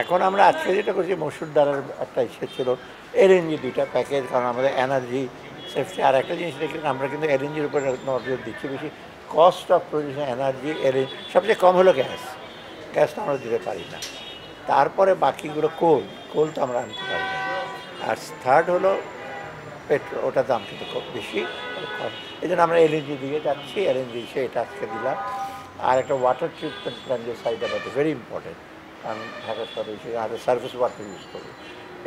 এখন আমরা আজকে যেটা করছি মসুর ডালের একটা ইচ্ছে ছিল, এলএনজি 2টা প্যাকেজ, কারণ আমাদের এনার্জি সেফটি। আর একটা জিনিস দেখি আমরা কিন্তু এলএনজির উপরে নজর দিচ্ছি বেশি। Cost of producing energy LNG সবচেয়ে কম হলো গ্যাস, গ্যাসটা আমরা দিতে পারি না। তারপরে বাকিগুলো কোল তো আমরা আনতে পারি না। আর থার্ড হলো পেট্রোল, ওটার দাম কিন্তু খুব বেশি। এই জন্য আমরা এলএনজি দিয়ে যাচ্ছি, এলএনজি এটা আজকে দিলাম। আর একটা ওয়াটার ট্রিটমেন্ট প্ল্যান্ট যে সাইড আছে, ভেরি ইম্পর্টেন্ট, কারণ ঢাকা শহরে আর সার্ভিস ওয়াটার ইউজ করি,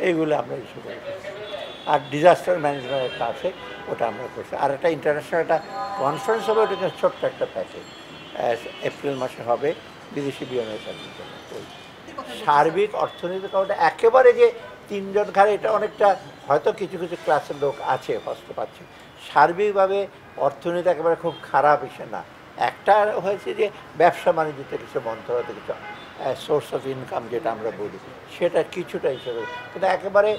এইগুলো আমরা ইস্যু করি। আর ডিজাস্টার ম্যানেজমেন্ট একটা আছে, ওটা আমরা করছি। আর একটা ইন্টারন্যাশনাল একটা কনফারেন্স হবে, ওটা ছোট্ট একটা প্যাকেজ এপ্রিল মাসে হবে, বিদেশি বিনিয়োগের জন্য। সার্বিক অর্থনৈতিক ওটা একেবারে যে তিনজন ঘাড়ে, এটা অনেকটা হয়তো কিছু কিছু ক্লাসের লোক আছে কষ্ট পাচ্ছে। সার্বিকভাবে অর্থনীতি একেবারে খুব খারাপ হিসেবে না। একটা হয়েছে যে ব্যবসা বাণিজ্যতে কিছু বন্ধ হতে, কিছু সোর্স অফ ইনকাম যেটা আমরা বলি সেটা কিছুটা হিসেবে, কিন্তু একেবারে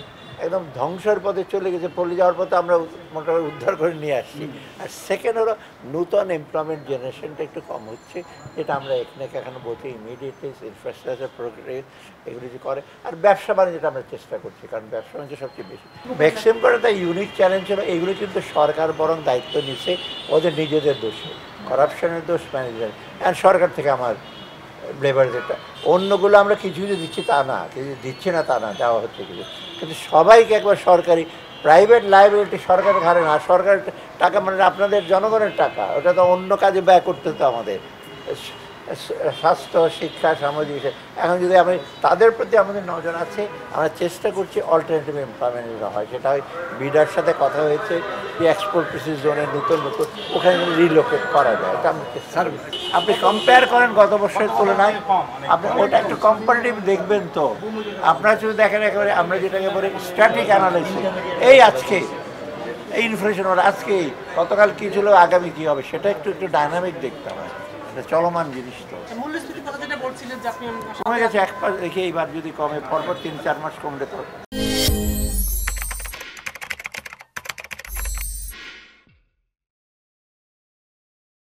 একদম ধ্বংসের পথে চলে গেছে, পড়ে যাওয়ার পথে আমরা মোটামুটি উদ্ধার করে নিয়ে আসছি। আর সেকেন্ড হলো নূতন এমপ্লয়মেন্ট জেনারেশনটা একটু কম হচ্ছে, যেটা আমরা এখানে বলছি ইমিডিয়েটলি ইনফ্রাস্ট্রাকচার প্রোগ্রেস এগুলো যে করে। আর ব্যবসা বাণিজ্যটা আমরা চেষ্টা করছি, কারণ ব্যবসা বাণিজ্য সবচেয়ে বেশি ম্যাক্সিমাম করে তাই ইউনিক চ্যালেঞ্জ হলো। এইগুলো কিন্তু সরকার বরং দায়িত্ব নিচ্ছে ওদের নিজেদের দোষে, করাপশনের দোষ, ম্যানেজমেন্ট। আর সরকার থেকে আমার লেবার যেটা, অন্যগুলো আমরা কিছু কিছু দিচ্ছি তা না, কিছু দিচ্ছি না তা না, দেওয়া হচ্ছে কিছু, কিন্তু সবাইকে একবার সরকারি প্রাইভেট লাইবিলিটি সরকারের ঘাড়ে না। সরকারের টাকা মানে আপনাদের জনগণের টাকা, ওটা তো অন্য কাজে ব্যয় করতে হতো আমাদের, স্বাস্থ্য, শিক্ষা, সামাজিক। এখন যদি আমি তাদের প্রতি আমাদের নজর আছে, আমরা চেষ্টা করছি অল্টারনেটিভ এমপ্লয়মেন্ট হয়, সেটা হয় বিডার সাথে কথা হয়েছে যে এক্সপোর্ট কৃষি জোনে নতুন ওখানে রিলোকেট করা যায়। এটা আমি আপনি কম্পেয়ার করেন গত বছরের তুলনায়, আপনি ওটা একটু কম্পারেটিভ দেখবেন। তো আপনারা যদি দেখেন একেবারে আমরা যেটাকে বলি স্ট্যাটিক অ্যানালাইসিস, এই আজকে এই ইনফ্লেশন ওর আজকেই, গতকাল কী ছিল, আগামী কী হবে, সেটা একটু একটু ডাইনামিক দেখতে হয়। এটা চলমান জিনিস, তো কমে গেছে 1% দেখে, এইবার যদি কমে পরপর 3-4 মাস কমলে তো